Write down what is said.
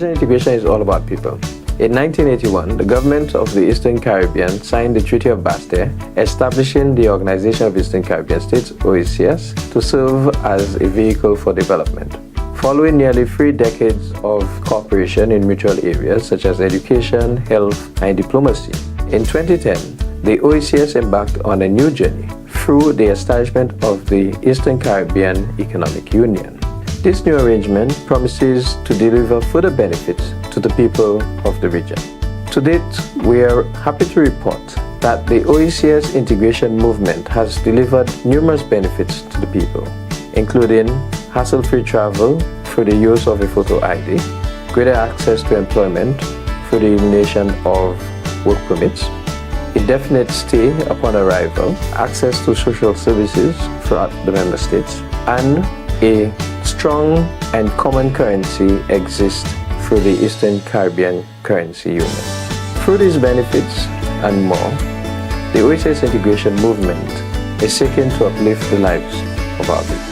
Regional integration is all about people. In 1981, the government of the Eastern Caribbean signed the Treaty of Bastia, establishing the Organization of Eastern Caribbean States, OECS, to serve as a vehicle for development. Following nearly 3 decades of cooperation in mutual areas such as education, health, and diplomacy, in 2010, the OECS embarked on a new journey through the establishment of the Eastern Caribbean Economic Union. This new arrangement promises to deliver further benefits to the people of the region. To date, we are happy to report that the OECS integration movement has delivered numerous benefits to the people, including hassle-free travel through the use of a photo ID, greater access to employment through the elimination of work permits, indefinite stay upon arrival, access to social services throughout the member states, and a strong and common currency exists through the Eastern Caribbean Currency Union. Through these benefits and more, the OECS integration movement is seeking to uplift the lives of our people.